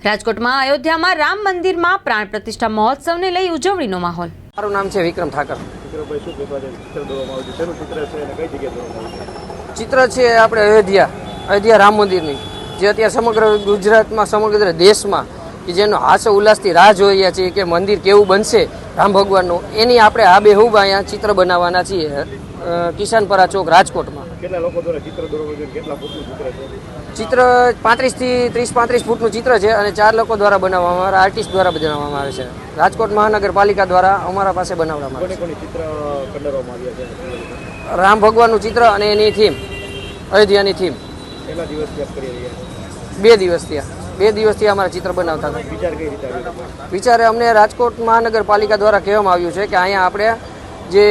રાજકોટમાં અયોધ્યામાં રામ મંદિરમાં પ્રાણ પ્રતિષ્ઠા મહોત્સવને લઈ ઉજવણીનો માહોલ. મારું નામ છે વિક્રમ ઠાકર. ચિત્ર છે આપણે અયોધ્યા રામ મંદિરની, જે અત્યારે સમગ્ર ગુજરાતમાં સમગ્ર દેશમાં કે જેનો હાસ્ય ઉલ્લાસથી રાહ જોઈ રહ્યા છીએ કે મંદિર કેવું બનશે રામ ભગવાનનું, એની આપણે આબેહૂબ અહીંયા ચિત્ર બનાવવાના છીએ કિસાનપરા ચોક રાજકોટમાં. કેટલા લોકો દ્વારા ચિત્ર દોરવાનું છે, કેટલા ફૂટનું ચિત્ર છે? ચિત્ર 35 થી 35 ફૂટનું ચિત્ર છે અને 4 લોકો દ્વારા બનાવવામાં આવે, આર્ટિસ્ટ દ્વારા બનાવવામાં આવે છે. રાજકોટ મહાનગરપાલિકા દ્વારા અમારા પાસે બનાવવામાં આવે છે. કોને ચિત્ર કંડારવામાં આવ્યા છે? રામ ભગવાનનું ચિત્ર અને એની થીમ, અયોધ્યાની થીમ. કેટલા દિવસથી આપ કરી રહ્યા છો? 2 દિવસથી 2 દિવસથી અમારા ચિત્ર બનાવતા હતા. વિચાર કઈ રીતે આવ્યો? વિચારે અમને રાજકોટ મહાનગરપાલિકા દ્વારા કહેવામાં આવ્યું છે કે અહીંયા આપણે જે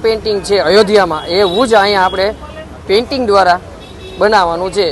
પેઇન્ટિંગ છે અયોધ્યામાં, એવું જ અહીંયા આપણે પેઇન્ટિંગ દ્વારા બનાવવાનું છે.